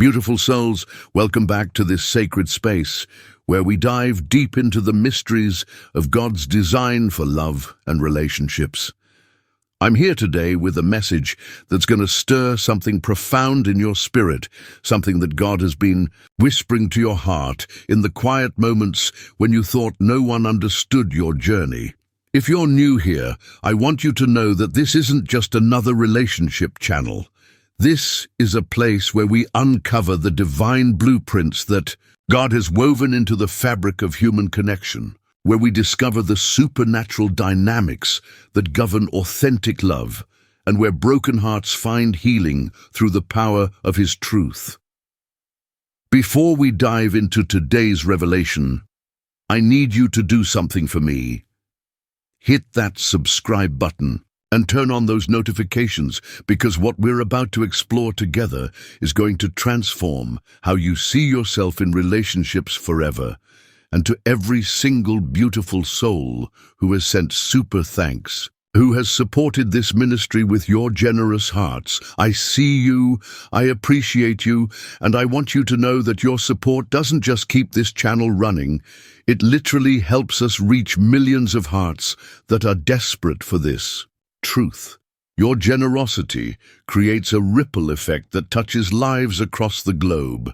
Beautiful souls, welcome back to this sacred space where we dive deep into the mysteries of God's design for love and relationships. I'm here today with a message that's going to stir something profound in your spirit, something that God has been whispering to your heart in the quiet moments when you thought no one understood your journey. If you're new here, I want you to know that this isn't just another relationship channel. This is a place where we uncover the divine blueprints that God has woven into the fabric of human connection, where we discover the supernatural dynamics that govern authentic love, and where broken hearts find healing through the power of His truth. Before we dive into today's revelation, I need you to do something for me. Hit that subscribe button and turn on those notifications, because what we're about to explore together is going to transform how you see yourself in relationships forever. And to every single beautiful soul who has sent super thanks, who has supported this ministry with your generous hearts, I see you, I appreciate you, and I want you to know that your support doesn't just keep this channel running, it literally helps us reach millions of hearts that are desperate for this truth. Your generosity creates a ripple effect that touches lives across the globe,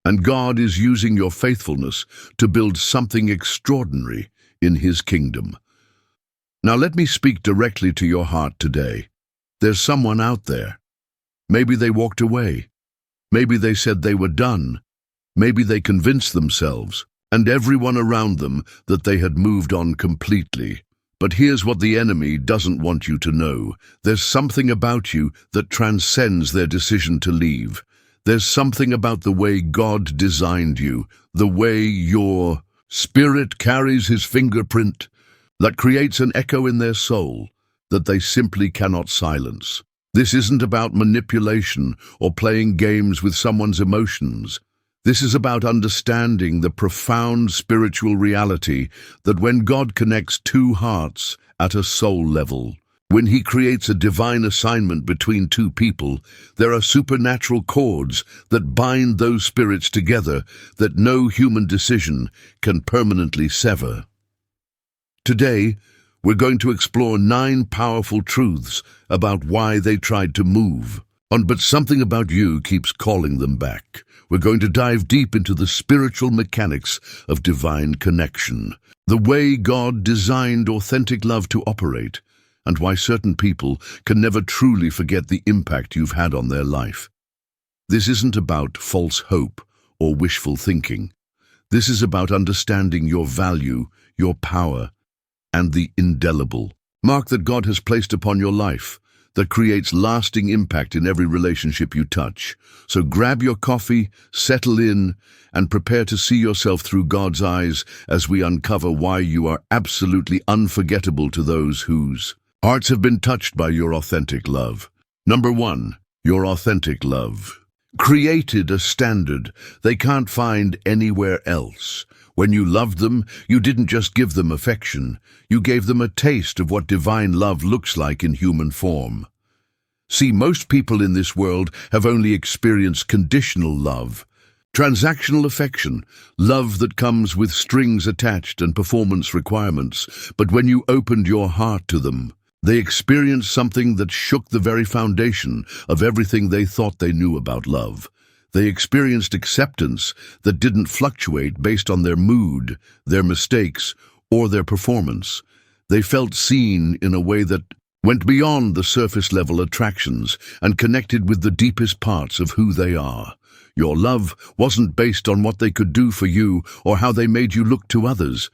and God is using your faithfulness to build something extraordinary in His kingdom. Now let me speak directly to your heart today. There's someone out there. Maybe they walked away. Maybe they said they were done. Maybe they convinced themselves and everyone around them that they had moved on completely. But here's what the enemy doesn't want you to know. There's something about you that transcends their decision to leave. There's something about the way God designed you, the way your spirit carries His fingerprint, that creates an echo in their soul that they simply cannot silence. This isn't about manipulation or playing games with someone's emotions. This is about understanding the profound spiritual reality that when God connects two hearts at a soul level, when He creates a divine assignment between two people, there are supernatural cords that bind those spirits together that no human decision can permanently sever. Today, we're going to explore 9 powerful truths about why they tried to move on, but something about you keeps calling them back. We're going to dive deep into the spiritual mechanics of divine connection, the way God designed authentic love to operate, and why certain people can never truly forget the impact you've had on their life. This isn't about false hope or wishful thinking. This is about understanding your value, your power, and the indelible mark that God has placed upon your life that creates lasting impact in every relationship you touch. So grab your coffee, settle in, and prepare to see yourself through God's eyes as we uncover why you are absolutely unforgettable to those whose hearts have been touched by your authentic love. Number 1, your authentic love created a standard they can't find anywhere else. When you loved them, you didn't just give them affection, you gave them a taste of what divine love looks like in human form. See, most people in this world have only experienced conditional love, transactional affection, love that comes with strings attached and performance requirements. But when you opened your heart to them, they experienced something that shook the very foundation of everything they thought they knew about love. They experienced acceptance that didn't fluctuate based on their mood, their mistakes, or their performance. They felt seen in a way that went beyond the surface-level attractions and connected with the deepest parts of who they are. Your love wasn't based on what they could do for you or how they made you look to others.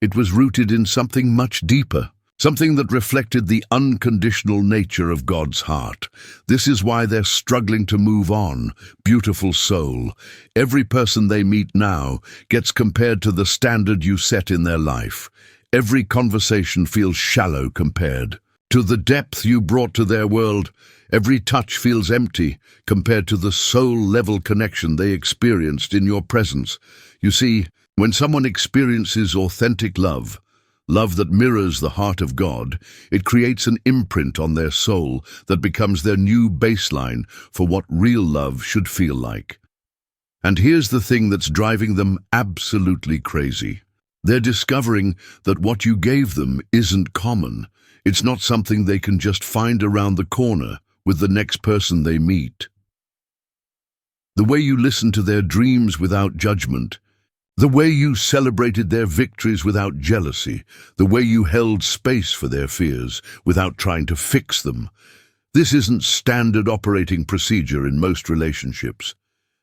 It was rooted in something much deeper. Something that reflected the unconditional nature of God's heart. This is why they're struggling to move on, beautiful soul. Every person they meet now gets compared to the standard you set in their life. Every conversation feels shallow compared to the depth you brought to their world. Every touch feels empty compared to the soul-level connection they experienced in your presence. You see, when someone experiences authentic love that mirrors the heart of God, it creates an imprint on their soul that becomes their new baseline for what real love should feel like. And here's the thing that's driving them absolutely crazy. They're discovering that what you gave them isn't common. It's not something they can just find around the corner with the next person they meet. The way you listened to their dreams without judgment, the way you celebrated their victories without jealousy, the way you held space for their fears without trying to fix them. This isn't standard operating procedure in most relationships.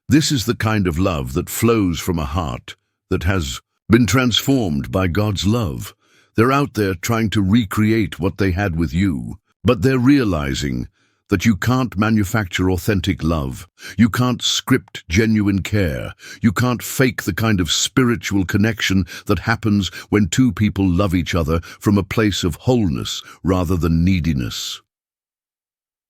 This is the kind of love that flows from a heart that has been transformed by God's love. They're out there trying to recreate what they had with you, but they're realizing that you can't manufacture authentic love. You can't script genuine care. You can't fake the kind of spiritual connection that happens when two people love each other from a place of wholeness rather than neediness.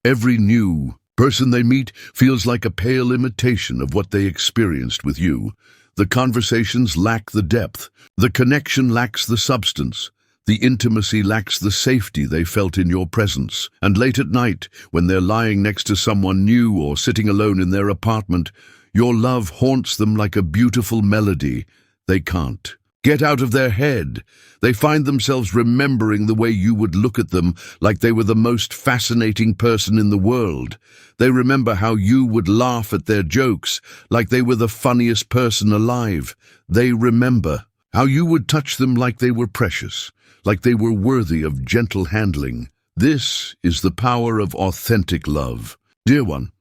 Every new person they meet feels like a pale imitation of what they experienced with you. The conversations lack the depth. The connection lacks the substance. The intimacy lacks the safety they felt in your presence. And late at night, when they're lying next to someone new or sitting alone in their apartment, your love haunts them like a beautiful melody they can't get out of their head. They find themselves remembering the way you would look at them like they were the most fascinating person in the world. They remember how you would laugh at their jokes like they were the funniest person alive. They remember how you would touch them like they were precious, like they were worthy of gentle handling. This is the power of authentic love. Dear one,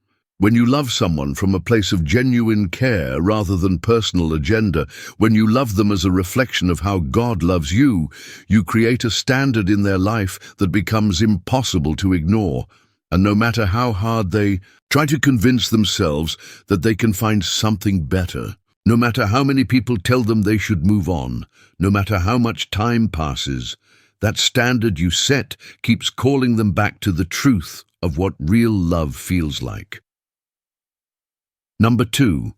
when you love someone from a place of genuine care rather than personal agenda, when you love them as a reflection of how God loves you, you create a standard in their life that becomes impossible to ignore. And no matter how hard they try to convince themselves that they can find something better, no matter how many people tell them they should move on, no matter how much time passes, that standard you set keeps calling them back to the truth of what real love feels like. Number 2,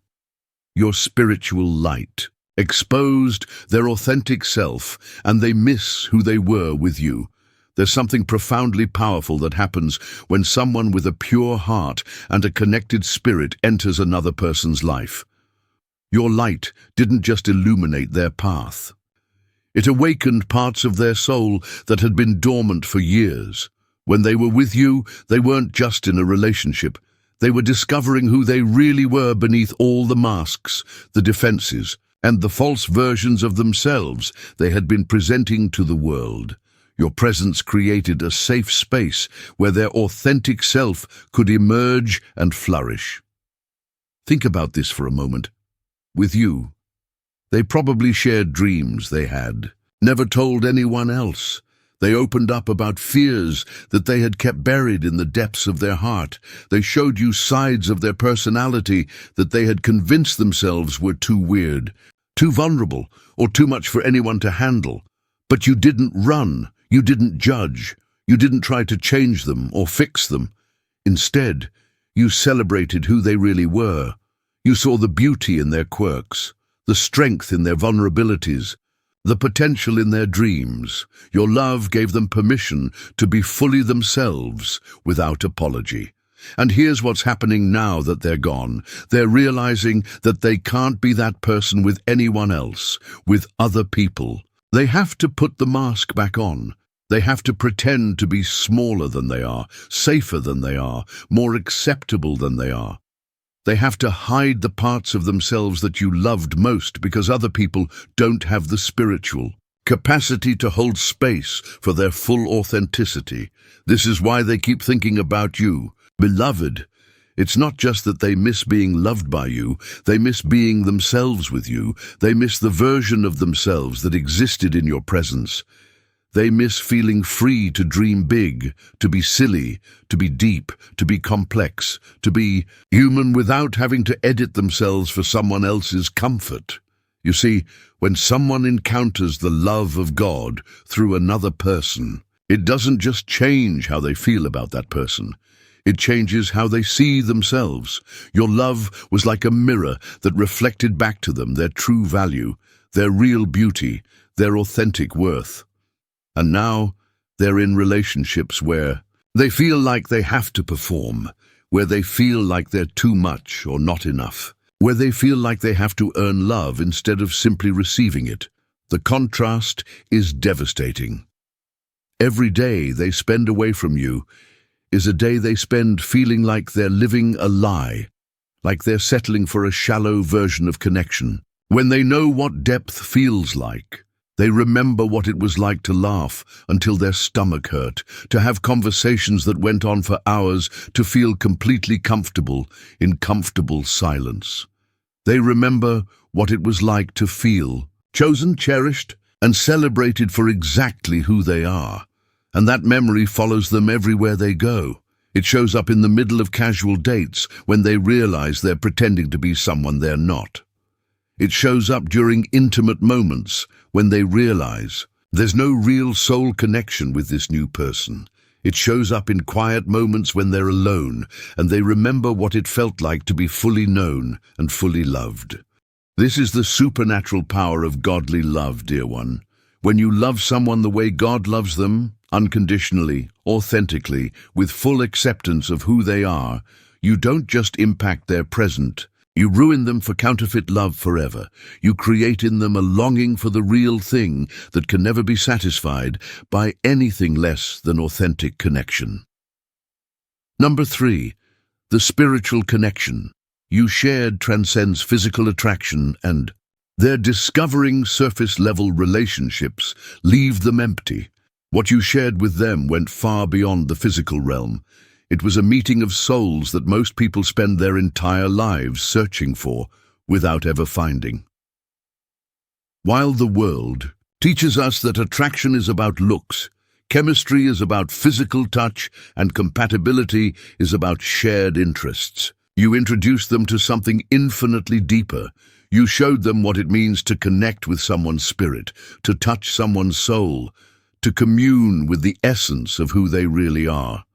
your spiritual light. Exposed their authentic self, and they miss who they were with you. There's something profoundly powerful that happens when someone with a pure heart and a connected spirit enters another person's life. Your light didn't just illuminate their path. It awakened parts of their soul that had been dormant for years. When they were with you, they weren't just in a relationship. They were discovering who they really were beneath all the masks, the defenses, and the false versions of themselves they had been presenting to the world. Your presence created a safe space where their authentic self could emerge and flourish. Think about this for a moment. With you, they probably shared dreams they had, never told anyone else. They opened up about fears that they had kept buried in the depths of their heart. They showed you sides of their personality that they had convinced themselves were too weird, too vulnerable, or too much for anyone to handle. But you didn't run, you didn't judge, you didn't try to change them or fix them. Instead, you celebrated who they really were. You saw the beauty in their quirks, the strength in their vulnerabilities, the potential in their dreams. Your love gave them permission to be fully themselves without apology. And here's what's happening now that they're gone. They're realizing that they can't be that person with anyone else, with other people. They have to put the mask back on. They have to pretend to be smaller than they are, safer than they are, more acceptable than they are. They have to hide the parts of themselves that you loved most because other people don't have the spiritual capacity to hold space for their full authenticity. This is why they keep thinking about you. Beloved, it's not just that they miss being loved by you, they miss being themselves with you. They miss the version of themselves that existed in your presence. They miss feeling free to dream big, to be silly, to be deep, to be complex, to be human without having to edit themselves for someone else's comfort. You see, when someone encounters the love of God through another person, it doesn't just change how they feel about that person. It changes how they see themselves. Your love was like a mirror that reflected back to them their true value, their real beauty, their authentic worth. And now they're in relationships where they feel like they have to perform, where they feel like they're too much or not enough. where they feel like they have to earn love instead of simply receiving it. The contrast is devastating. Every day they spend away from you is a day they spend feeling like they're living a lie, like they're settling for a shallow version of connection. When they know what depth feels like, they remember what it was like to laugh until their stomach hurt, to have conversations that went on for hours, to feel completely comfortable in comfortable silence. They remember what it was like to feel chosen, cherished, and celebrated for exactly who they are. And that memory follows them everywhere they go. It shows up in the middle of casual dates when they realize they're pretending to be someone they're not. It shows up during intimate moments when they realize there's no real soul connection with this new person. It shows up in quiet moments when they're alone and they remember what it felt like to be fully known and fully loved. This is the supernatural power of godly love, dear one. When you love someone the way God loves them, unconditionally, authentically, with full acceptance of who they are, you don't just impact their present, you ruin them for counterfeit love forever. You create in them a longing for the real thing that can never be satisfied by anything less than authentic connection. Number 3, the spiritual connection you shared transcends physical attraction, and their discovering surface-level relationships leave them empty. What you shared with them went far beyond the physical realm. It was a meeting of souls that most people spend their entire lives searching for without ever finding. While the world teaches us that attraction is about looks, chemistry is about physical touch, and compatibility is about shared interests, you introduced them to something infinitely deeper. You showed them what it means to connect with someone's spirit, to touch someone's soul, to commune with the essence of who they really are.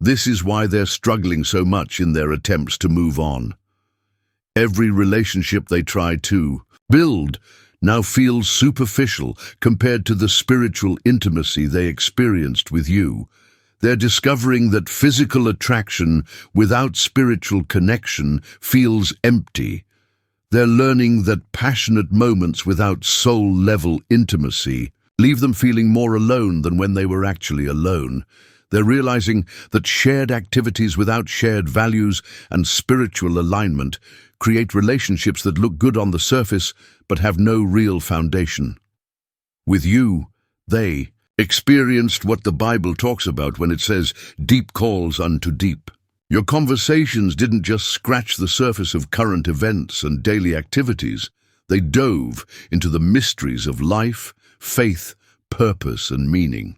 This is why they're struggling so much in their attempts to move on. Every relationship they try to build now feels superficial compared to the spiritual intimacy they experienced with you. They're discovering that physical attraction without spiritual connection feels empty. They're learning that passionate moments without soul-level intimacy leave them feeling more alone than when they were actually alone. They're realizing that shared activities without shared values and spiritual alignment create relationships that look good on the surface but have no real foundation. With you, they experienced what the Bible talks about when it says, "Deep calls unto deep." Your conversations didn't just scratch the surface of current events and daily activities. They dove into the mysteries of life, faith, purpose, and meaning.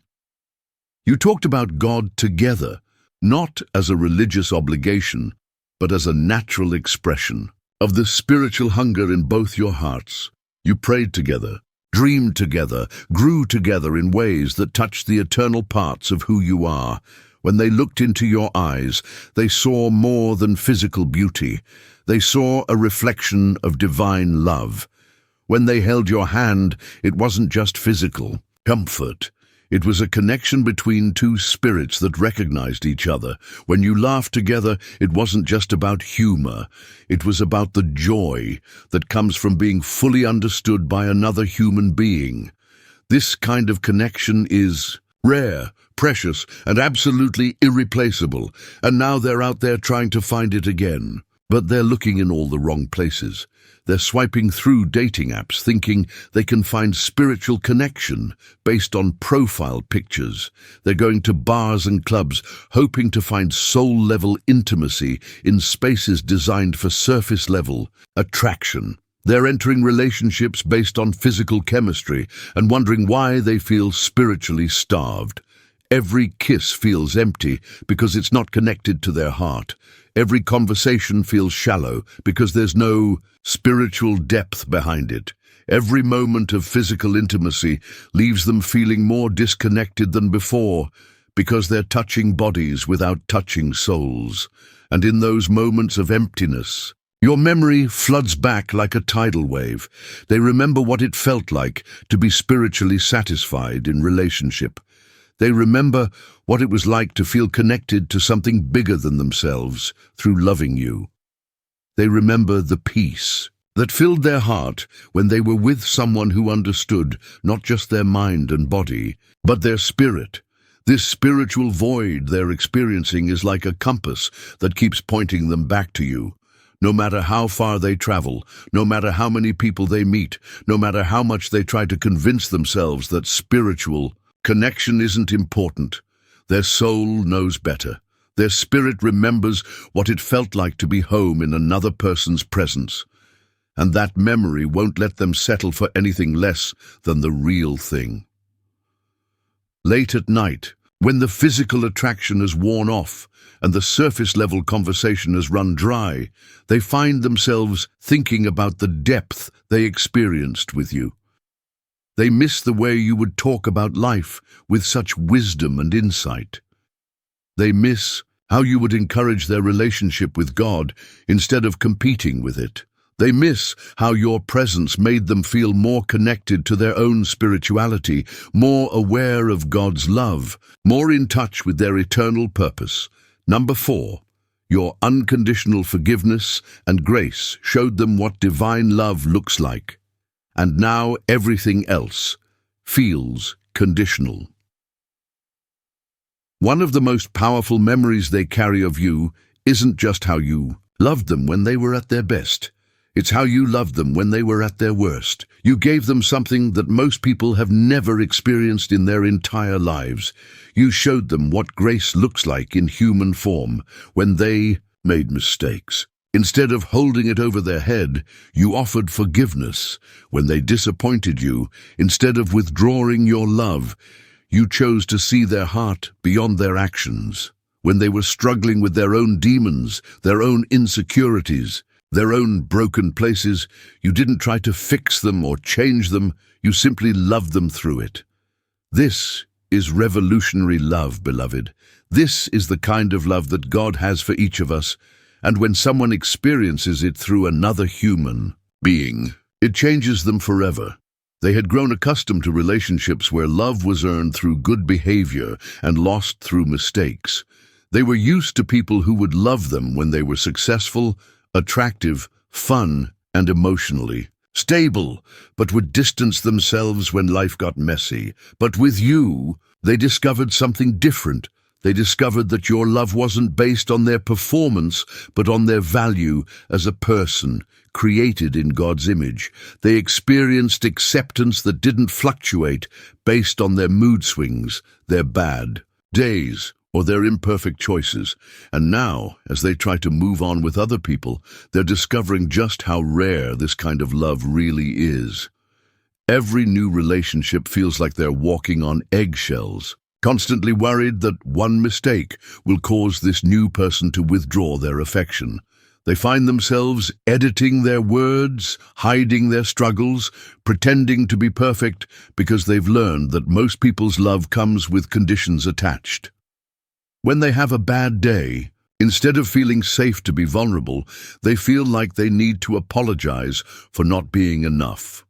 You talked about God together, not as a religious obligation, but as a natural expression of the spiritual hunger in both your hearts. You prayed together, dreamed together, grew together in ways that touched the eternal parts of who you are. When they looked into your eyes, they saw more than physical beauty. They saw a reflection of divine love. When they held your hand, it wasn't just physical comfort. It was a connection between two spirits that recognized each other. When you laughed together, it wasn't just about humor. It was about the joy that comes from being fully understood by another human being. This kind of connection is rare, precious, and absolutely irreplaceable. And now they're out there trying to find it again. But they're looking in all the wrong places. They're swiping through dating apps thinking they can find spiritual connection based on profile pictures. They're going to bars and clubs hoping to find soul-level intimacy in spaces designed for surface-level attraction. They're entering relationships based on physical chemistry and wondering why they feel spiritually starved. Every kiss feels empty because it's not connected to their heart. Every conversation feels shallow because there's no spiritual depth behind it. Every moment of physical intimacy leaves them feeling more disconnected than before because they're touching bodies without touching souls. And in those moments of emptiness, your memory floods back like a tidal wave. They remember what it felt like to be spiritually satisfied in relationship. They remember what it was like to feel connected to something bigger than themselves through loving you. They remember the peace that filled their heart when they were with someone who understood not just their mind and body, but their spirit. This spiritual void they're experiencing is like a compass that keeps pointing them back to you. No matter how far they travel, no matter how many people they meet, no matter how much they try to convince themselves that spiritual connection isn't important, their soul knows better. Their spirit remembers what it felt like to be home in another person's presence. And that memory won't let them settle for anything less than the real thing. Late at night, when the physical attraction has worn off and the surface-level conversation has run dry, they find themselves thinking about the depth they experienced with you. They miss the way you would talk about life with such wisdom and insight. They miss how you would encourage their relationship with God instead of competing with it. They miss how your presence made them feel more connected to their own spirituality, more aware of God's love, more in touch with their eternal purpose. Number 4, your unconditional forgiveness and grace showed them what divine love looks like. And now everything else feels conditional. One of the most powerful memories they carry of you isn't just how you loved them when they were at their best. It's how you loved them when they were at their worst. You gave them something that most people have never experienced in their entire lives. You showed them what grace looks like in human form when they made mistakes. Instead of holding it over their head, you offered forgiveness. When they disappointed you, instead of withdrawing your love, you chose to see their heart beyond their actions. When they were struggling with their own demons, their own insecurities, their own broken places, you didn't try to fix them or change them, you simply loved them through it. This is revolutionary love, beloved. This is the kind of love that God has for each of us, and when someone experiences it through another human being, it changes them forever. They had grown accustomed to relationships where love was earned through good behavior and lost through mistakes. They were used to people who would love them when they were successful, attractive, fun, and emotionally stable, but would distance themselves when life got messy. But with you, they discovered something different. They discovered that your love wasn't based on their performance, but on their value as a person, created in God's image. They experienced acceptance that didn't fluctuate based on their mood swings, their bad days, or their imperfect choices. And now, as they try to move on with other people, they're discovering just how rare this kind of love really is. Every new relationship feels like they're walking on eggshells, constantly worried that one mistake will cause this new person to withdraw their affection. They find themselves editing their words, hiding their struggles, pretending to be perfect because they've learned that most people's love comes with conditions attached. When they have a bad day, instead of feeling safe to be vulnerable, they feel like they need to apologize for not being enough.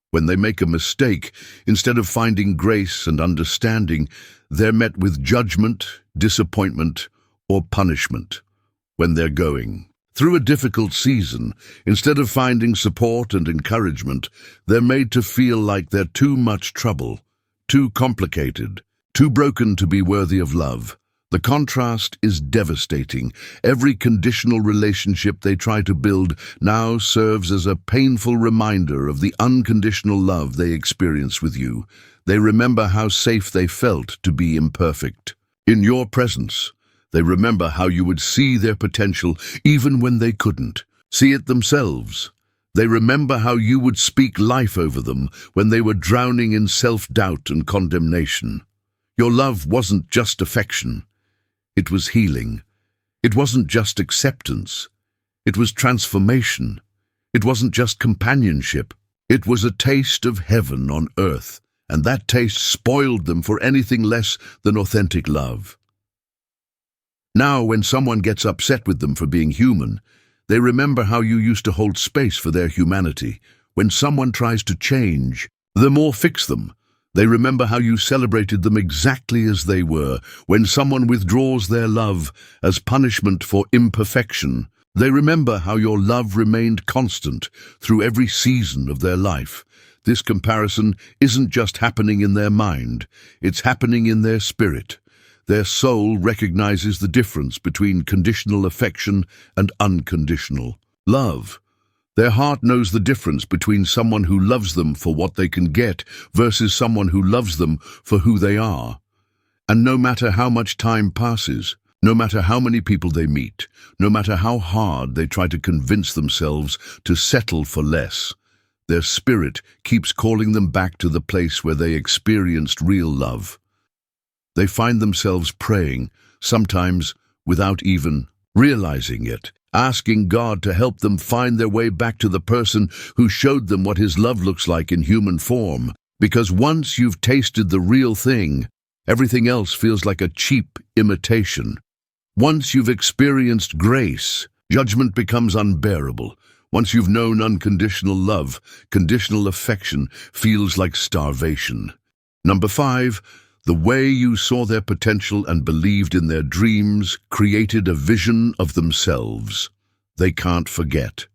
When they make a mistake, instead of finding grace and understanding, they're met with judgment, disappointment, or punishment. When they're going through a difficult season, instead of finding support and encouragement, they're made to feel like they're too much trouble, too complicated, too broken to be worthy of love. The contrast is devastating. Every conditional relationship they try to build now serves as a painful reminder of the unconditional love they experience with you. They remember how safe they felt to be imperfect in your presence. They remember how you would see their potential even when they couldn't see it themselves. They remember how you would speak life over them when they were drowning in self-doubt and condemnation. Your love wasn't just affection. It was healing. It wasn't just acceptance. It was transformation. It wasn't just companionship. It was a taste of heaven on earth, and that taste spoiled them for anything less than authentic love. Now, when someone gets upset with them for being human, they remember how you used to hold space for their humanity. When someone tries to change them or fix them, they remember how you celebrated them exactly as they were. When someone withdraws their love as punishment for imperfection, They remember how your love remained constant through every season of their life. This comparison isn't just happening in their mind, it's happening in their spirit. Their soul recognizes the difference between conditional affection and unconditional love. Their heart knows the difference between someone who loves them for what they can get versus someone who loves them for who they are. And no matter how much time passes, no matter how many people they meet, no matter how hard they try to convince themselves to settle for less, their spirit keeps calling them back to the place where they experienced real love. They find themselves praying, sometimes without even realizing it, asking God to help them find their way back to the person who showed them what His love looks like in human form. Because once you've tasted the real thing, everything else feels like a cheap imitation. Once you've experienced grace, judgment becomes unbearable. Once you've known unconditional love, conditional affection feels like starvation. Number 5, the way you saw their potential and believed in their dreams created a vision of themselves they can't forget.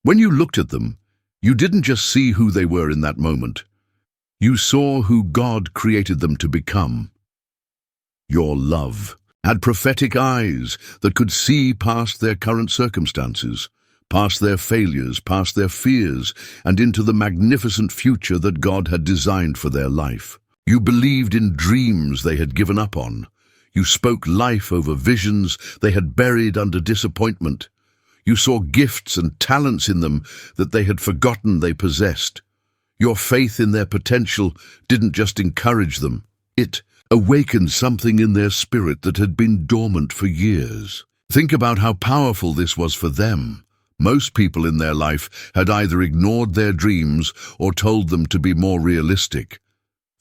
When you looked at them, you didn't just see who they were in that moment. You saw who God created them to become. Your love had prophetic eyes that could see past their current circumstances, past their failures, past their fears, and into the magnificent future that God had designed for their life. You believed in dreams they had given up on. You spoke life over visions they had buried under disappointment. You saw gifts and talents in them that they had forgotten they possessed. Your faith in their potential didn't just encourage them, it awakened something in their spirit that had been dormant for years. Think about how powerful this was for them. Most people in their life had either ignored their dreams or told them to be more realistic.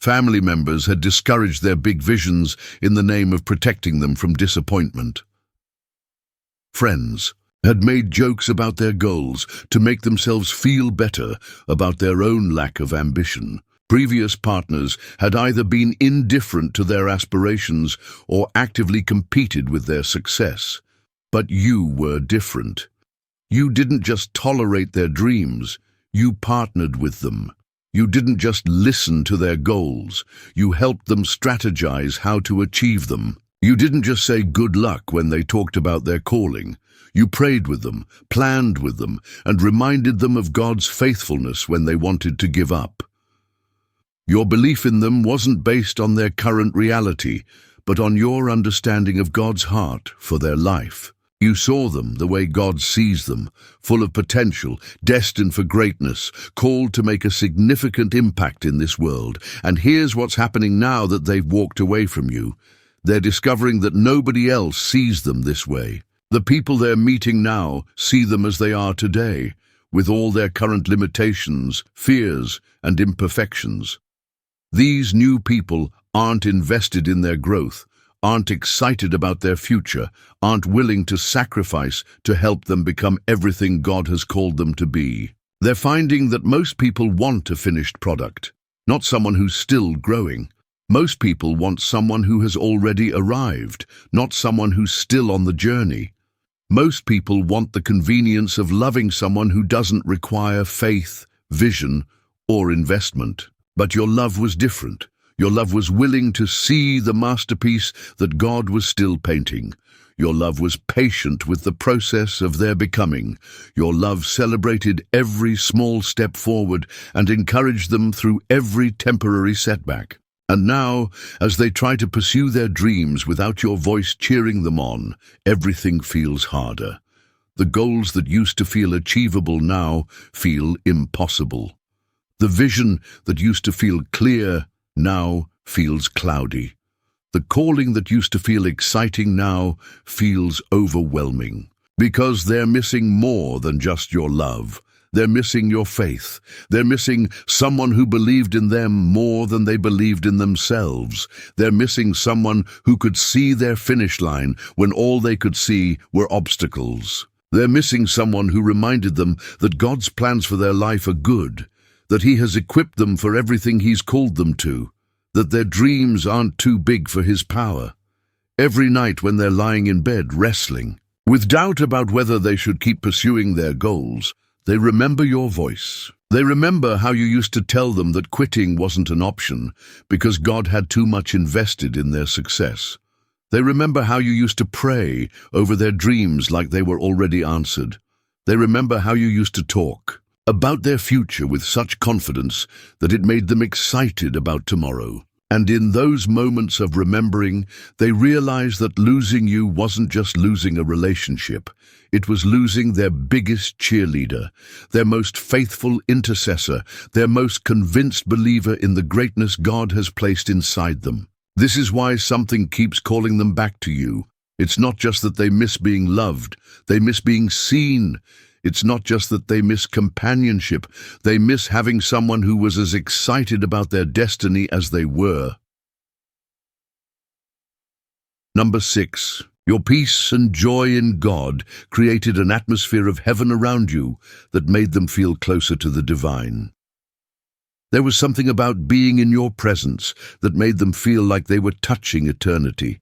Family members had discouraged their big visions in the name of protecting them from disappointment. Friends had made jokes about their goals to make themselves feel better about their own lack of ambition. Previous partners had either been indifferent to their aspirations or actively competed with their success. But you were different. You didn't just tolerate their dreams, you partnered with them. You didn't just listen to their goals, you helped them strategize how to achieve them. You didn't just say good luck when they talked about their calling. You prayed with them, planned with them, and reminded them of God's faithfulness when they wanted to give up. Your belief in them wasn't based on their current reality, but on your understanding of God's heart for their life. You saw them the way God sees them, full of potential, destined for greatness, called to make a significant impact in this world. And here's what's happening now that they've walked away from you. They're discovering that nobody else sees them this way. The people they're meeting now see them as they are today, with all their current limitations, fears, and imperfections. These new people aren't invested in their growth, aren't excited about their future, aren't willing to sacrifice to help them become everything God has called them to be. They're finding that most people want a finished product, not someone who's still growing. Most people want someone who has already arrived, not someone who's still on the journey. Most people want the convenience of loving someone who doesn't require faith, vision, or investment. But your love was different. Your love was willing to see the masterpiece that God was still painting. Your love was patient with the process of their becoming. Your love celebrated every small step forward and encouraged them through every temporary setback. And now, as they try to pursue their dreams without your voice cheering them on, everything feels harder. The goals that used to feel achievable now feel impossible. The vision that used to feel clear now feels cloudy. The calling that used to feel exciting now feels overwhelming. Because they're missing more than just your love. They're missing your faith. They're missing someone who believed in them more than they believed in themselves. They're missing someone who could see their finish line when all they could see were obstacles. They're missing someone who reminded them that God's plans for their life are good, that He has equipped them for everything He's called them to, that their dreams aren't too big for His power. Every night when they're lying in bed wrestling With doubt about whether they should keep pursuing their goals, they remember your voice. They remember how you used to tell them that quitting wasn't an option because God had too much invested in their success. They remember how you used to pray over their dreams like they were already answered. They remember how you used to talk about their future with such confidence that it made them excited about tomorrow. And in those moments of remembering, they realize that losing you wasn't just losing a relationship. It was losing their biggest cheerleader, their most faithful intercessor, their most convinced believer in the greatness God has placed inside them. This is why something keeps calling them back to you. It's not just that they miss being loved, they miss being seen. It's not just that they miss companionship, they miss having someone who was as excited about their destiny as they were. Number 6. Your peace and joy in God created an atmosphere of heaven around you that made them feel closer to the divine. There was something about being in your presence that made them feel like they were touching eternity.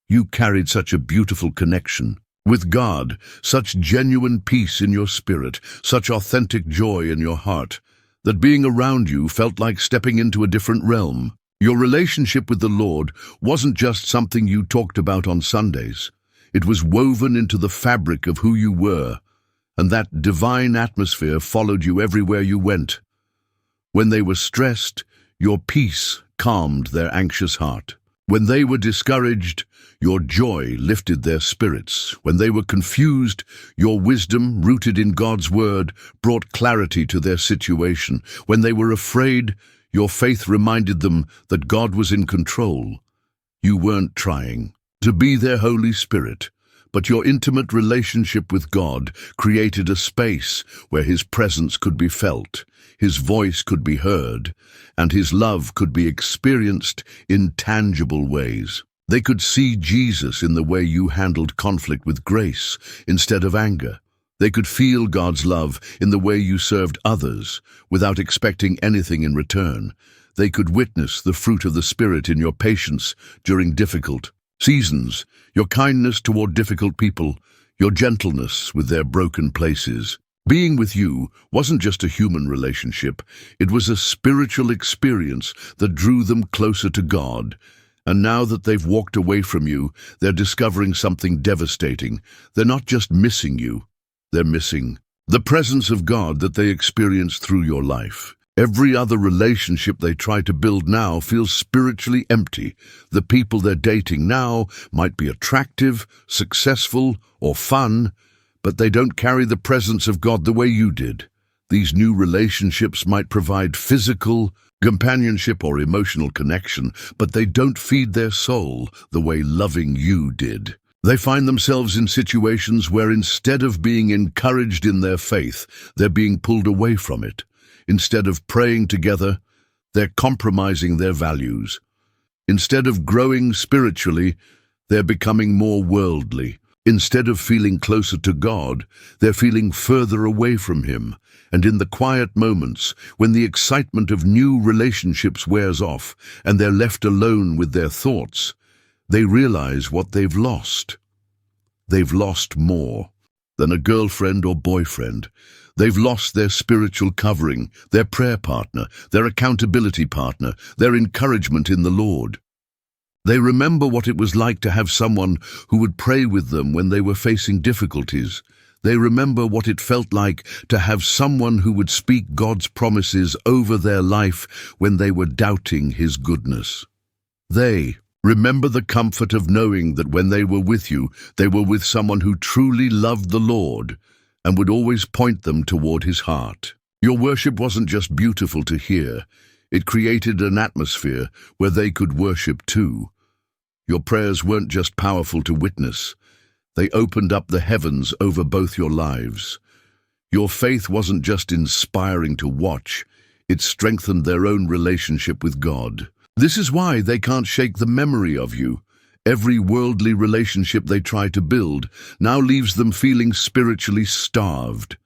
You carried such a beautiful connection with God, such genuine peace in your spirit, such authentic joy in your heart, that being around you felt like stepping into a different realm. Your relationship with the Lord wasn't just something you talked about on Sundays. It was woven into the fabric of who you were, and that divine atmosphere followed you everywhere you went. When they were stressed, your peace calmed their anxious heart. When they were discouraged, your joy lifted their spirits. When they were confused, your wisdom, rooted in God's word, brought clarity to their situation. When they were afraid, your faith reminded them that God was in control. You weren't trying to be their Holy Spirit, but your intimate relationship with God created a space where His presence could be felt, His voice could be heard, and His love could be experienced in tangible ways. They could see Jesus in the way you handled conflict with grace instead of anger. They could feel God's love in the way you served others without expecting anything in return. They could witness the fruit of the Spirit in your patience during difficult seasons, your kindness toward difficult people, your gentleness with their broken places. Being with you wasn't just a human relationship, it was a spiritual experience that drew them closer to God. And now that they've walked away from you, they're discovering something devastating. They're not just missing you, they're missing the presence of God that they experienced through your life. Every other relationship they try to build now feels spiritually empty. The people they're dating now might be attractive, successful, or fun, but they don't carry the presence of God the way you did. These new relationships might provide physical companionship or emotional connection, but they don't feed their soul the way loving you did. They find themselves in situations where instead of being encouraged in their faith, they're being pulled away from it. Instead of praying together, they're compromising their values. Instead of growing spiritually, they're becoming more worldly. Instead of feeling closer to God, they're feeling further away from Him. And in the quiet moments, when the excitement of new relationships wears off and they're left alone with their thoughts, they realize what they've lost. They've lost more than a girlfriend or boyfriend. They've lost their spiritual covering, their prayer partner, their accountability partner, their encouragement in the Lord. They remember what it was like to have someone who would pray with them when they were facing difficulties. They remember what it felt like to have someone who would speak God's promises over their life when they were doubting His goodness. They remember the comfort of knowing that when they were with you, they were with someone who truly loved the Lord and would always point them toward His heart. Your worship wasn't just beautiful to hear. It created an atmosphere where they could worship too. Your prayers weren't just powerful to witness. They opened up the heavens over both your lives. Your faith wasn't just inspiring to watch. It strengthened their own relationship with God. This is why they can't shake the memory of you. Every worldly relationship they try to build now leaves them feeling spiritually starved.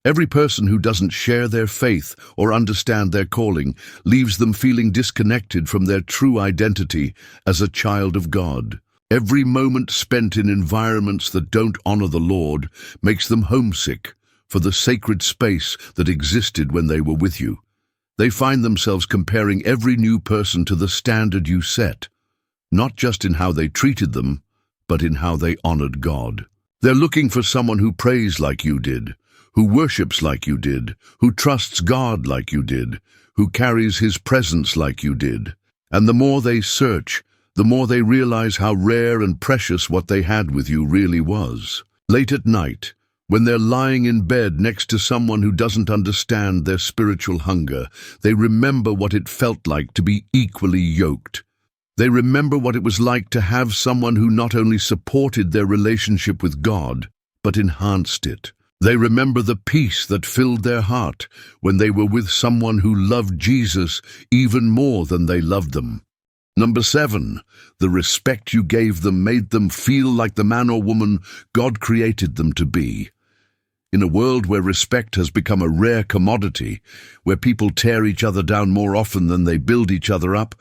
Every person who doesn't share their faith or understand their calling leaves them feeling disconnected from their true identity as a child of God. Every moment spent in environments that don't honor the Lord makes them homesick for the sacred space that existed when they were with you. They find themselves comparing every new person to the standard you set, not just in how they treated them, but in how they honored God. They're looking for someone who prays like you did, who worships like you did, who trusts God like you did, who carries His presence like you did. And the more they search, the more they realize how rare and precious what they had with you really was. Late at night, when they're lying in bed next to someone who doesn't understand their spiritual hunger, they remember what it felt like to be equally yoked. They remember what it was like to have someone who not only supported their relationship with God, but enhanced it. They remember the peace that filled their heart when they were with someone who loved Jesus even more than they loved them. Number 7, the respect you gave them made them feel like the man or woman God created them to be. In a world where respect has become a rare commodity, where people tear each other down more often than they build each other up,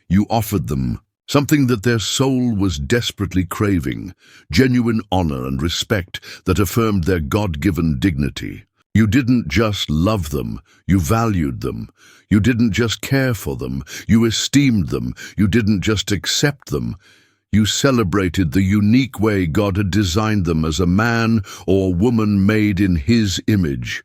you offered them something that their soul was desperately craving, genuine honor and respect that affirmed their God-given dignity. You didn't just love them, you valued them. You didn't just care for them, you esteemed them. You didn't just accept them, you celebrated the unique way God had designed them as a man or woman made in His image.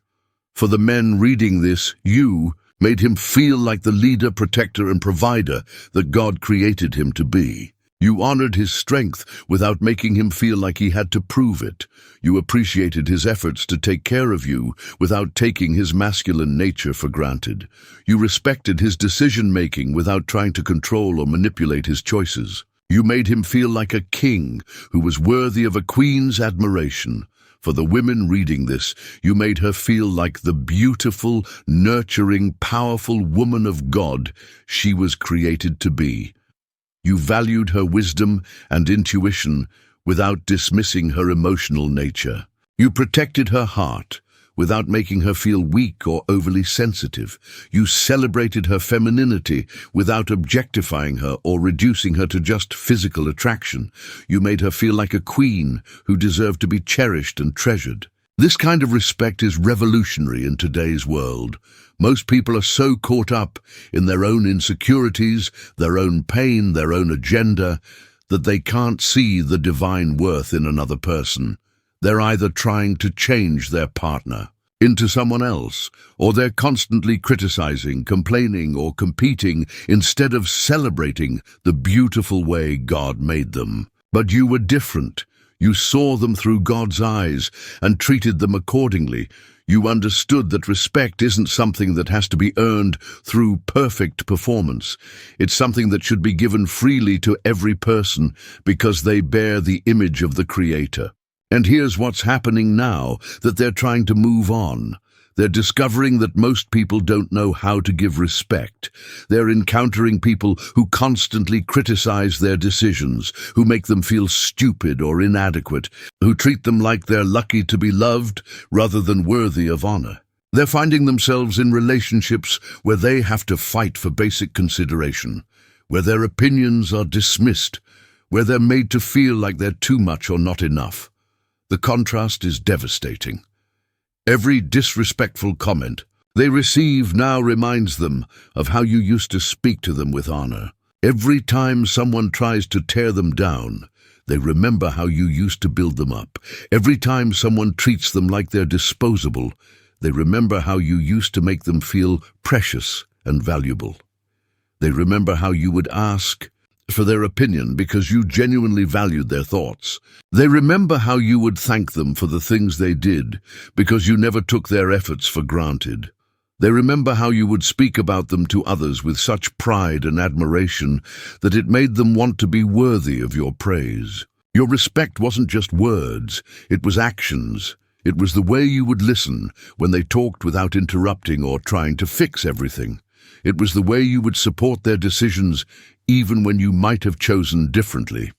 For the men reading this, you made him feel like the leader, protector, and provider that God created him to be. You honored his strength without making him feel like he had to prove it. You appreciated his efforts to take care of you without taking his masculine nature for granted. You respected his decision-making without trying to control or manipulate his choices. You made him feel like a king who was worthy of a queen's admiration. For the women reading this, you made her feel like the beautiful, nurturing, powerful woman of God she was created to be. You valued her wisdom and intuition without dismissing her emotional nature. You protected her heart without making her feel weak or overly sensitive. You celebrated her femininity without objectifying her or reducing her to just physical attraction. You made her feel like a queen who deserved to be cherished and treasured. This kind of respect is revolutionary in today's world. Most people are so caught up in their own insecurities, their own pain, their own agenda, that they can't see the divine worth in another person. They're either trying to change their partner into someone else, or they're constantly criticizing, complaining, or competing instead of celebrating the beautiful way God made them. But you were different. You saw them through God's eyes and treated them accordingly. You understood that respect isn't something that has to be earned through perfect performance. It's something that should be given freely to every person because they bear the image of the Creator. And here's what's happening now, that they're trying to move on. They're discovering that most people don't know how to give respect. They're encountering people who constantly criticize their decisions, who make them feel stupid or inadequate, who treat them like they're lucky to be loved rather than worthy of honor. They're finding themselves in relationships where they have to fight for basic consideration, where their opinions are dismissed, where they're made to feel like they're too much or not enough. The contrast is devastating. Every disrespectful comment they receive now reminds them of how you used to speak to them with honor. Every time someone tries to tear them down, they remember how you used to build them up. Every time someone treats them like they're disposable, they remember how you used to make them feel precious and valuable. They remember how you would ask for their opinion because you genuinely valued their thoughts. They remember how you would thank them for the things they did because you never took their efforts for granted. They remember how you would speak about them to others with such pride and admiration that it made them want to be worthy of your praise. Your respect wasn't just words, it was actions. It was the way you would listen when they talked without interrupting or trying to fix everything. It was the way you would support their decisions even when you might have chosen differently.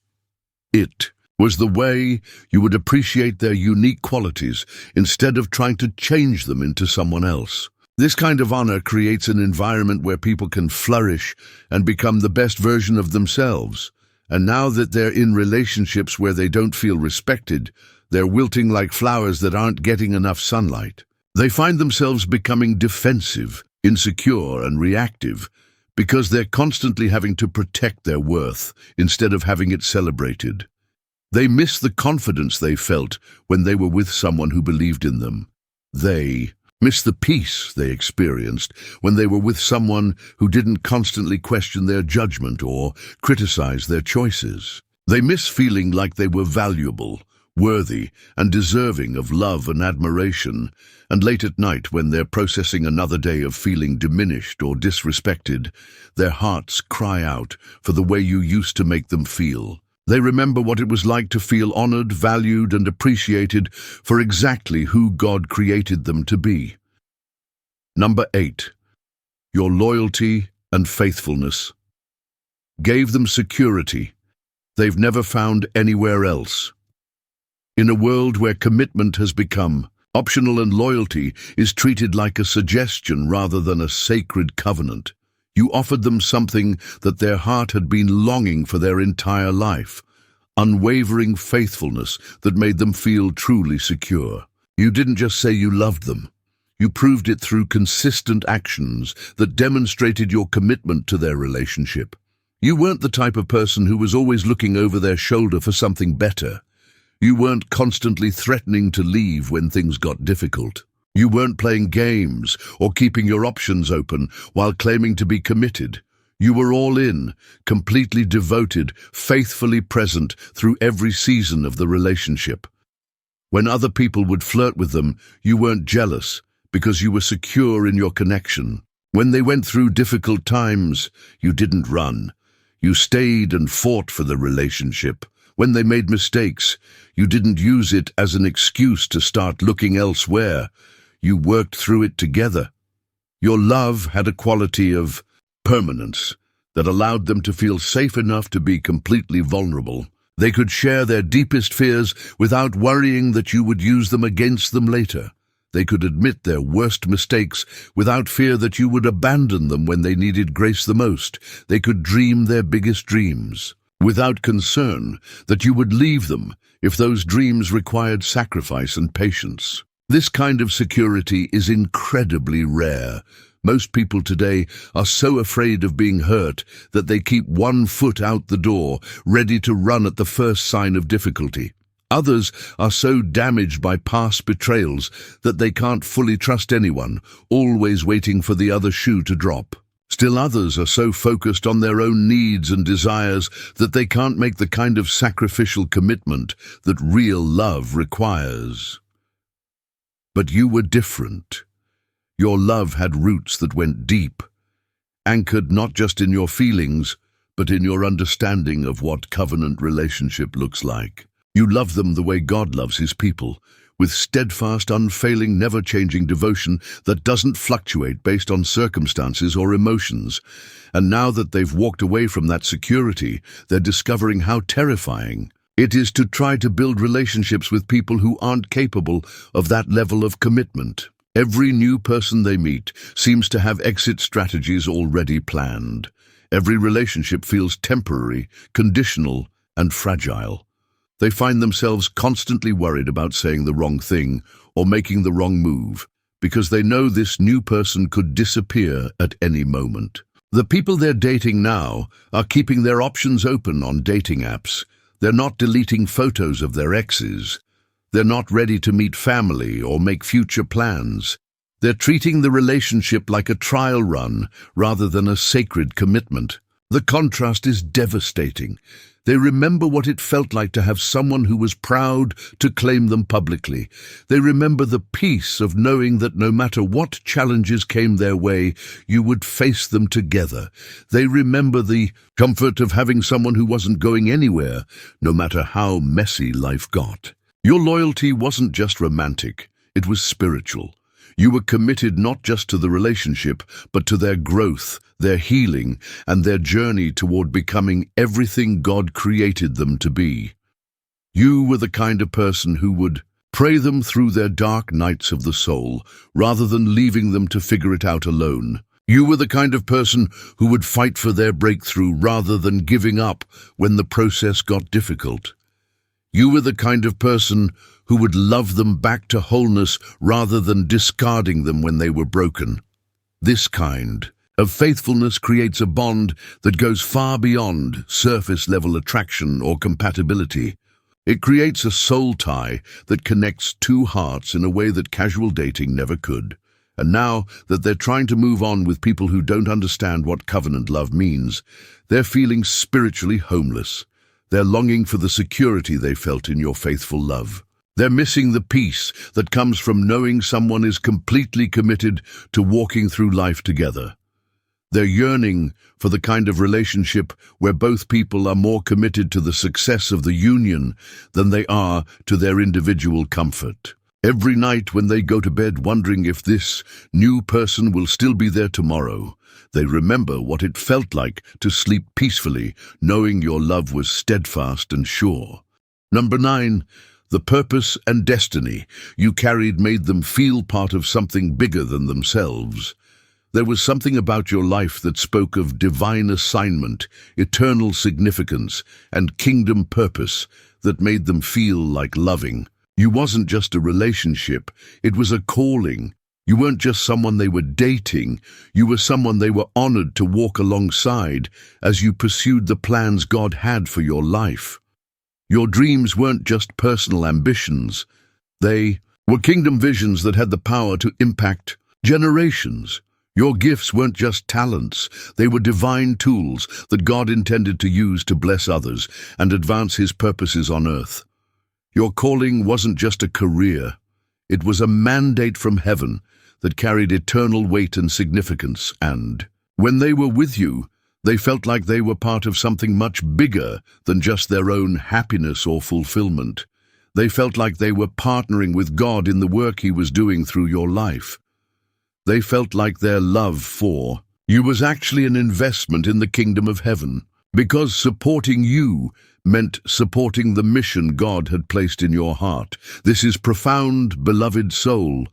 It was the way you would appreciate their unique qualities instead of trying to change them into someone else. This kind of honor creates an environment where people can flourish and become the best version of themselves, And now that they're in relationships where they don't feel respected, they're wilting like flowers that aren't getting enough sunlight. They find themselves becoming defensive, insecure, and reactive because they're constantly having to protect their worth instead of having it celebrated. They miss the confidence they felt when they were with someone who believed in them. They miss the peace they experienced when they were with someone who didn't constantly question their judgment or criticize their choices. They miss feeling like they were valuable, worthy, and deserving of love and admiration. And late at night, when they're processing another day of feeling diminished or disrespected, their hearts cry out for the way you used to make them feel. They remember what it was like to feel honored, valued, and appreciated for exactly who God created them to be. Number 8. Your loyalty and faithfulness gave them security they've never found anywhere else. In a world where commitment has become optional and loyalty is treated like a suggestion rather than a sacred covenant, you offered them something that their heart had been longing for their entire life, unwavering faithfulness that made them feel truly secure. You didn't just say you loved them. You proved it through consistent actions that demonstrated your commitment to their relationship. You weren't the type of person who was always looking over their shoulder for something better. You weren't constantly threatening to leave when things got difficult. You weren't playing games or keeping your options open while claiming to be committed. You were all in, completely devoted, faithfully present through every season of the relationship. When other people would flirt with them, you weren't jealous because you were secure in your connection. When they went through difficult times, you didn't run. You stayed and fought for the relationship. When they made mistakes, you didn't use it as an excuse to start looking elsewhere. You worked through it together. Your love had a quality of permanence that allowed them to feel safe enough to be completely vulnerable. They could share their deepest fears without worrying that you would use them against them later. They could admit their worst mistakes without fear that you would abandon them when they needed grace the most. They could dream their biggest dreams without concern that you would leave them if those dreams required sacrifice and patience. This kind of security is incredibly rare. Most people today are so afraid of being hurt that they keep one foot out the door, ready to run at the first sign of difficulty. Others are so damaged by past betrayals that they can't fully trust anyone, always waiting for the other shoe to drop. Still others are so focused on their own needs and desires that they can't make the kind of sacrificial commitment that real love requires. But you were different. Your love had roots that went deep, anchored not just in your feelings, but in your understanding of what covenant relationship looks like. You love them the way God loves his people, with steadfast, unfailing, never-changing devotion that doesn't fluctuate based on circumstances or emotions. And now that they've walked away from that security, they're discovering how terrifying it is to try to build relationships with people who aren't capable of that level of commitment. Every new person they meet seems to have exit strategies already planned. Every relationship feels temporary, conditional, and fragile. They find themselves constantly worried about saying the wrong thing or making the wrong move because they know this new person could disappear at any moment. The people they're dating now are keeping their options open on dating apps. They're not deleting photos of their exes. They're not ready to meet family or make future plans. They're treating the relationship like a trial run rather than a sacred commitment. The contrast is devastating. They remember what it felt like to have someone who was proud to claim them publicly. They remember the peace of knowing that no matter what challenges came their way, you would face them together. They remember the comfort of having someone who wasn't going anywhere, no matter how messy life got. Your loyalty wasn't just romantic, it was spiritual. You were committed not just to the relationship, but to their growth, their healing, and their journey toward becoming everything God created them to be. You were the kind of person who would pray them through their dark nights of the soul, rather than leaving them to figure it out alone. You were the kind of person who would fight for their breakthrough rather than giving up when the process got difficult. You were the kind of person who would love them back to wholeness rather than discarding them when they were broken. This kind of faithfulness creates a bond that goes far beyond surface-level attraction or compatibility. It creates a soul tie that connects two hearts in a way that casual dating never could. And now that they're trying to move on with people who don't understand what covenant love means, they're feeling spiritually homeless. They're longing for the security they felt in your faithful love. They're missing the peace that comes from knowing someone is completely committed to walking through life together. They're yearning for the kind of relationship where both people are more committed to the success of the union than they are to their individual comfort. Every night when they go to bed wondering if this new person will still be there tomorrow, they remember what it felt like to sleep peacefully, knowing your love was steadfast and sure. Number 9, the purpose and destiny you carried made them feel part of something bigger than themselves. There was something about your life that spoke of divine assignment, eternal significance, and kingdom purpose that made them feel like loving. You wasn't just a relationship, it was a calling. You weren't just someone they were dating, you were someone they were honored to walk alongside as you pursued the plans God had for your life. Your dreams weren't just personal ambitions, they were kingdom visions that had the power to impact generations. Your gifts weren't just talents, they were divine tools that God intended to use to bless others and advance His purposes on earth. Your calling wasn't just a career, it was a mandate from heaven that carried eternal weight and significance, and when they were with you, they felt like they were part of something much bigger than just their own happiness or fulfillment. They felt like they were partnering with God in the work He was doing through your life. They felt like their love for you was actually an investment in the kingdom of heaven, because supporting you meant supporting the mission God had placed in your heart. This is profound, beloved soul.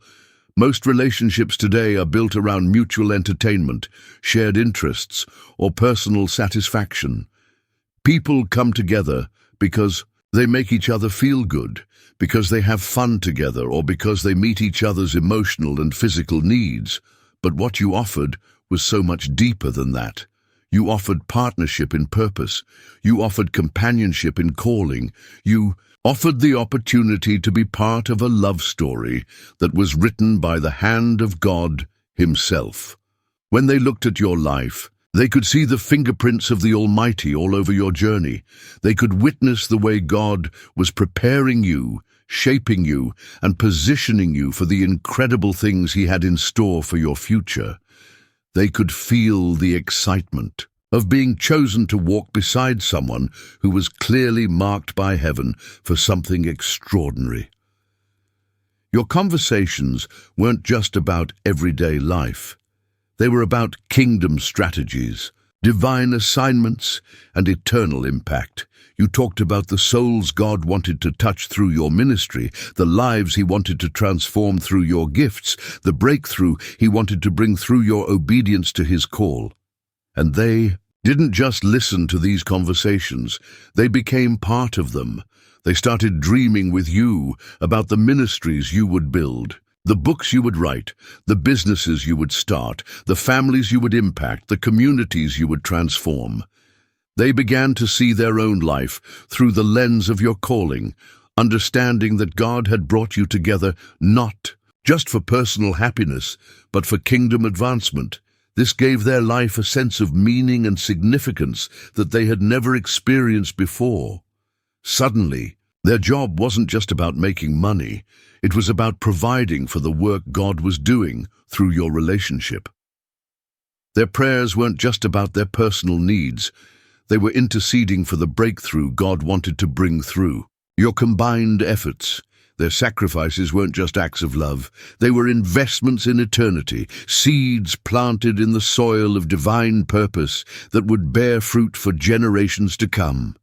Most relationships today are built around mutual entertainment, shared interests, or personal satisfaction. People come together because they make each other feel good, because they have fun together, or because they meet each other's emotional and physical needs. But what you offered was so much deeper than that. You offered partnership in purpose. You offered companionship in calling. You offered the opportunity to be part of a love story that was written by the hand of God Himself. When they looked at your life, they could see the fingerprints of the Almighty all over your journey. They could witness the way God was preparing you, shaping you, and positioning you for the incredible things He had in store for your future. They could feel the excitement of being chosen to walk beside someone who was clearly marked by heaven for something extraordinary. Your conversations weren't just about everyday life. They were about kingdom strategies, divine assignments, and eternal impact. You talked about the souls God wanted to touch through your ministry, the lives He wanted to transform through your gifts, the breakthrough He wanted to bring through your obedience to His call. And they didn't just listen to these conversations, they became part of them. They started dreaming with you about the ministries you would build, the books you would write, the businesses you would start, the families you would impact, the communities you would transform. They began to see their own life through the lens of your calling, understanding that God had brought you together not just for personal happiness, but for kingdom advancement. This gave their life a sense of meaning and significance that they had never experienced before. Suddenly, their job wasn't just about making money, it was about providing for the work God was doing through your relationship. Their prayers weren't just about their personal needs, they were interceding for the breakthrough God wanted to bring through. Your combined efforts, their sacrifices weren't just acts of love, they were investments in eternity, seeds planted in the soil of divine purpose that would bear fruit for generations to come.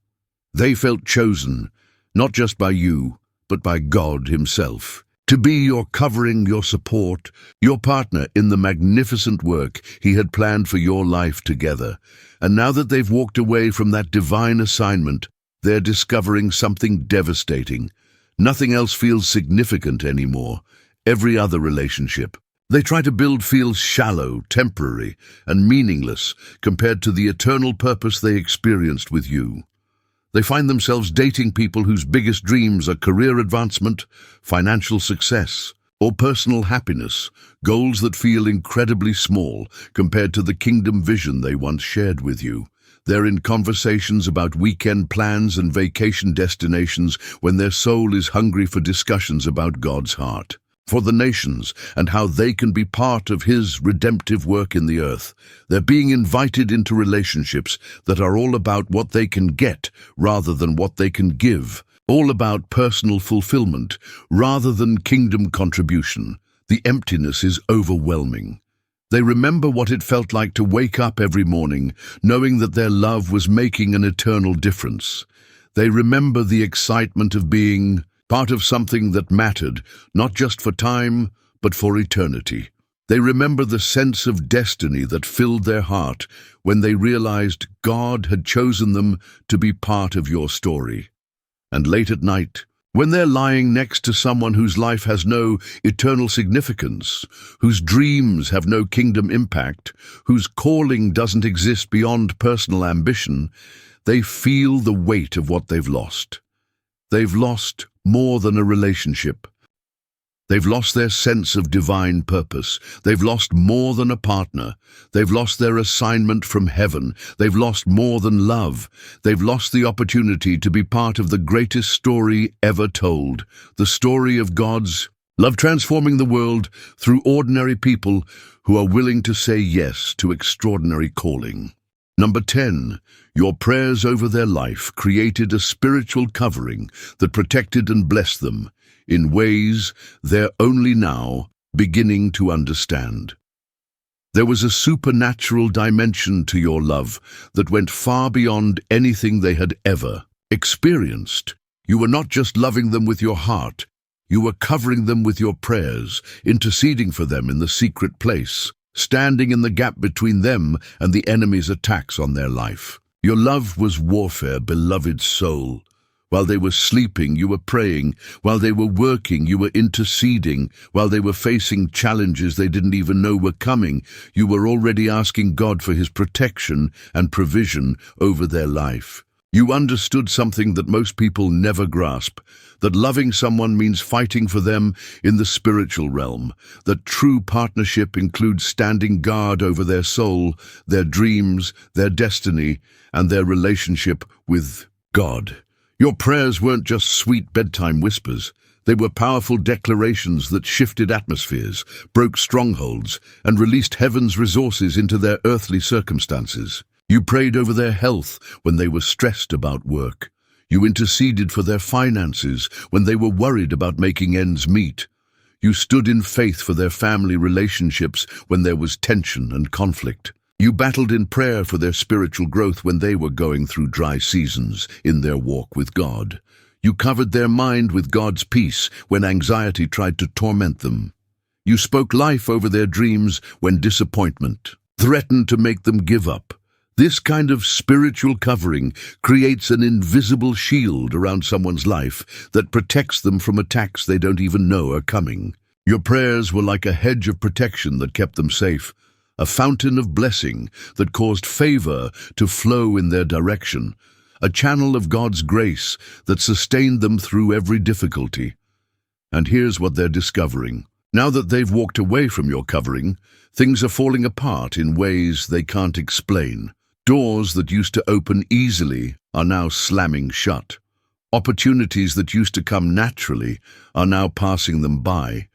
They felt chosen, not just by you, but by God Himself. to be your covering, your support, your partner in the magnificent work he had planned for your life together. And now that they've walked away from that divine assignment, they're discovering something devastating. Nothing else feels significant anymore. Every other relationship they try to build feels shallow, temporary, and meaningless compared to the eternal purpose they experienced with you. They find themselves dating people whose biggest dreams are career advancement, financial success, or personal happiness, goals that feel incredibly small compared to the kingdom vision they once shared with you. They're in conversations about weekend plans and vacation destinations when their soul is hungry for discussions about God's heart, for the nations, and how they can be part of His redemptive work in the earth. They're being invited into relationships that are all about what they can get rather than what they can give, all about personal fulfillment rather than kingdom contribution. The emptiness is overwhelming. They remember what it felt like to wake up every morning, knowing that their love was making an eternal difference. They remember the excitement of being part of something that mattered, not just for time, but for eternity. They remember the sense of destiny that filled their heart when they realized God had chosen them to be part of your story. And late at night, when they're lying next to someone whose life has no eternal significance, whose dreams have no kingdom impact, whose calling doesn't exist beyond personal ambition, they feel the weight of what they've lost. They've lost more than a relationship. They've lost their sense of divine purpose. They've lost more than a partner. They've lost their assignment from heaven. They've lost more than love. They've lost the opportunity to be part of the greatest story ever told, the story of God's love transforming the world through ordinary people who are willing to say yes to extraordinary calling. Number 10, your prayers over their life created a spiritual covering that protected and blessed them in ways they're only now beginning to understand. There was a supernatural dimension to your love that went far beyond anything they had ever experienced. You were not just loving them with your heart, you were covering them with your prayers, interceding for them in the secret place, standing in the gap between them and the enemy's attacks on their life. Your love was warfare, beloved soul. While they were sleeping, you were praying. While they were working, you were interceding. While they were facing challenges they didn't even know were coming, you were already asking God for His protection and provision over their life. You understood something that most people never grasp, that loving someone means fighting for them in the spiritual realm, that true partnership includes standing guard over their soul, their dreams, their destiny, and their relationship with God. Your prayers weren't just sweet bedtime whispers. They were powerful declarations that shifted atmospheres, broke strongholds, and released heaven's resources into their earthly circumstances. You prayed over their health when they were stressed about work. You interceded for their finances when they were worried about making ends meet. You stood in faith for their family relationships when there was tension and conflict. You battled in prayer for their spiritual growth when they were going through dry seasons in their walk with God. You covered their mind with God's peace when anxiety tried to torment them. You spoke life over their dreams when disappointment threatened to make them give up. This kind of spiritual covering creates an invisible shield around someone's life that protects them from attacks they don't even know are coming. Your prayers were like a hedge of protection that kept them safe, a fountain of blessing that caused favor to flow in their direction, a channel of God's grace that sustained them through every difficulty. And here's what they're discovering. Now that they've walked away from your covering, things are falling apart in ways they can't explain. Doors that used to open easily are now slamming shut. Opportunities that used to come naturally are now passing them by.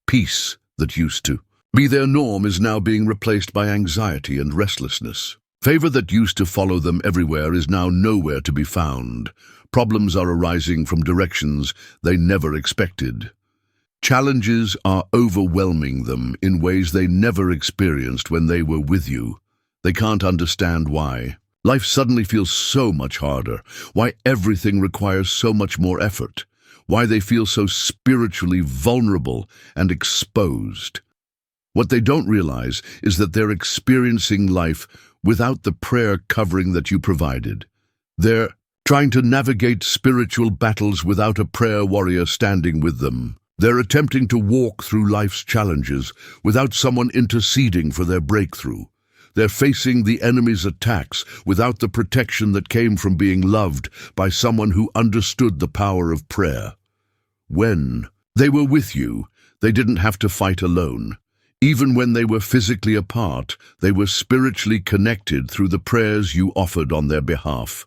Peace that used to be their norm is now being replaced by anxiety and restlessness. Favor that used to follow them everywhere is now nowhere to be found. Problems are arising from directions they never expected. Challenges are overwhelming them in ways they never experienced when they were with you. They can't understand why. Life suddenly feels so much harder, why everything requires so much more effort, why they feel so spiritually vulnerable and exposed. What they don't realize is that they're experiencing life without the prayer covering that you provided. They're trying to navigate spiritual battles without a prayer warrior standing with them. They're attempting to walk through life's challenges without someone interceding for their breakthrough. They're facing the enemy's attacks without the protection that came from being loved by someone who understood the power of prayer. When they were with you, they didn't have to fight alone. Even when they were physically apart, they were spiritually connected through the prayers you offered on their behalf.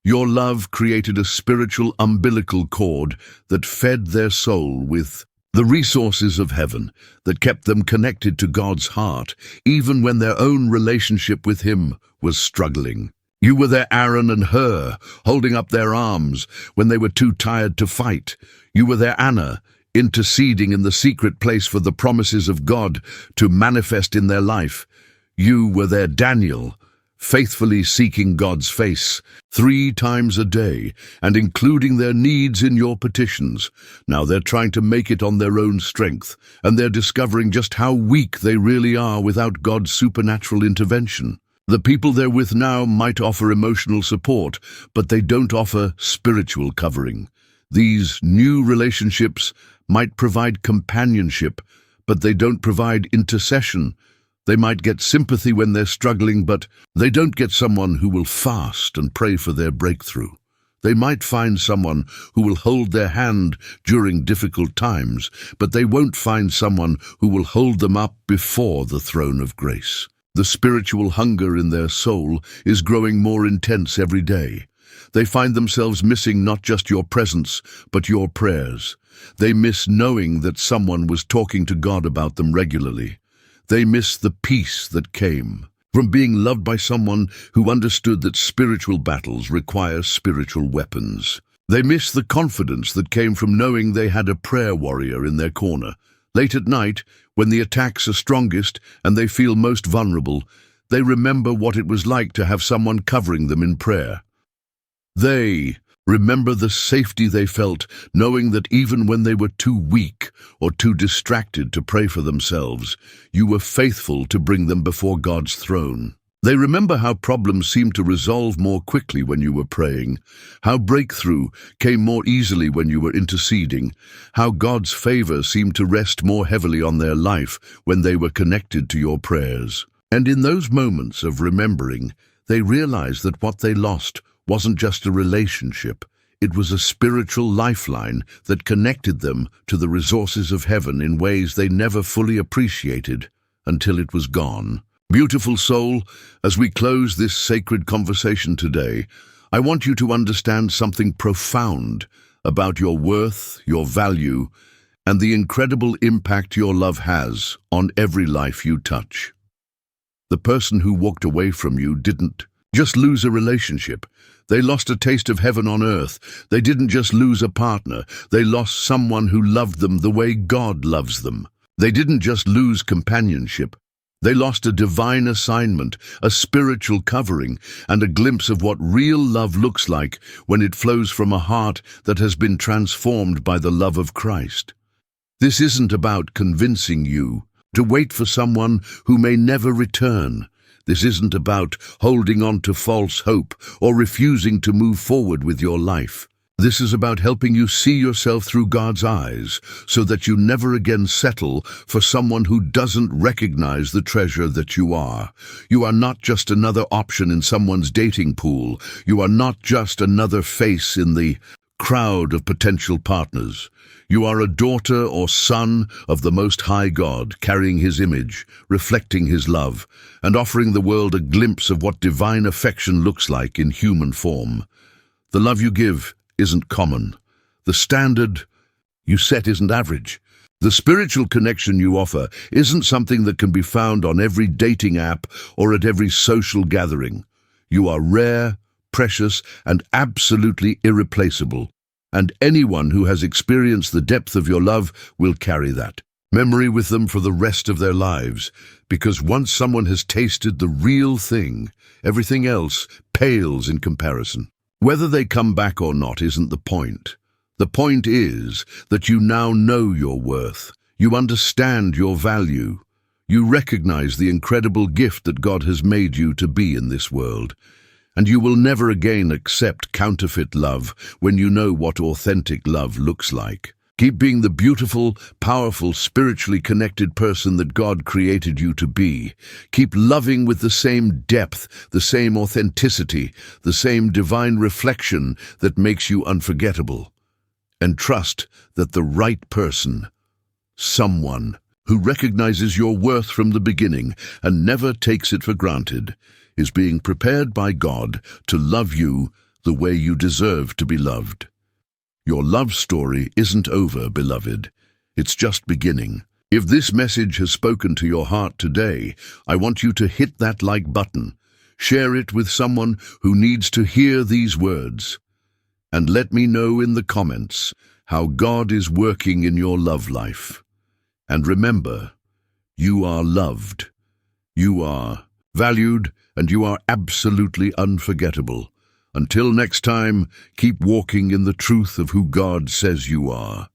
Your love created a spiritual umbilical cord that fed their soul with the resources of heaven, that kept them connected to God's heart, even when their own relationship with Him was struggling. You were their Aaron and Hur, holding up their arms when they were too tired to fight. You were their Anna, interceding in the secret place for the promises of God to manifest in their life. You were their Daniel, faithfully seeking God's face 3 times a day and including their needs in your petitions. Now they're trying to make it on their own strength, and they're discovering just how weak they really are without God's supernatural intervention. The people they're with now might offer emotional support, but they don't offer spiritual covering. These new relationships might provide companionship, but they don't provide intercession. They might get sympathy when they're struggling, but they don't get someone who will fast and pray for their breakthrough. They might find someone who will hold their hand during difficult times, but they won't find someone who will hold them up before the throne of grace. The spiritual hunger in their soul is growing more intense every day. They find themselves missing not just your presence, but your prayers. They miss knowing that someone was talking to God about them regularly. They miss the peace that came from being loved by someone who understood that spiritual battles require spiritual weapons. They miss the confidence that came from knowing they had a prayer warrior in their corner. Late at night, when the attacks are strongest and they feel most vulnerable, they remember what it was like to have someone covering them in prayer. They remember the safety they felt, knowing that even when they were too weak or too distracted to pray for themselves, you were faithful to bring them before God's throne. They remember how problems seemed to resolve more quickly when you were praying, how breakthrough came more easily when you were interceding, how God's favor seemed to rest more heavily on their life when they were connected to your prayers. And in those moments of remembering, they realized that what they lost wasn't just a relationship. It was a spiritual lifeline that connected them to the resources of heaven in ways they never fully appreciated until it was gone. Beautiful soul, as we close this sacred conversation today, I want you to understand something profound about your worth, your value, and the incredible impact your love has on every life you touch. The person who walked away from you didn't just lose a relationship. They lost a taste of heaven on earth. They didn't just lose a partner. They lost someone who loved them the way God loves them. They didn't just lose companionship. They lost a divine assignment, a spiritual covering, and a glimpse of what real love looks like when it flows from a heart that has been transformed by the love of Christ. This isn't about convincing you to wait for someone who may never return. This isn't about holding on to false hope or refusing to move forward with your life. This is about helping you see yourself through God's eyes so that you never again settle for someone who doesn't recognize the treasure that you are. You are not just another option in someone's dating pool. You are not just another face in the crowd of potential partners. You are a daughter or son of the Most High God, carrying His image, reflecting His love, and offering the world a glimpse of what divine affection looks like in human form. The love you give isn't common. The standard you set isn't average. The spiritual connection you offer isn't something that can be found on every dating app or at every social gathering. You are rare, precious, and absolutely irreplaceable. And anyone who has experienced the depth of your love will carry that memory with them for the rest of their lives, because once someone has tasted the real thing, everything else pales in comparison. Whether they come back or not isn't the point. The point is that you now know your worth. You understand your value. You recognize the incredible gift that God has made you to be in this world. And you will never again accept counterfeit love when you know what authentic love looks like. Keep being the beautiful, powerful, spiritually connected person that God created you to be. Keep loving with the same depth, the same authenticity, the same divine reflection that makes you unforgettable. And trust that the right person, someone who recognizes your worth from the beginning and never takes it for granted, is being prepared by God to love you the way you deserve to be loved. Your love story isn't over, beloved. It's just beginning. If this message has spoken to your heart today, I want you to hit that like button. Share it with someone who needs to hear these words. And let me know in the comments how God is working in your love life. And remember, you are loved. You are valued, and you are absolutely unforgettable. Until next time, keep walking in the truth of who God says you are.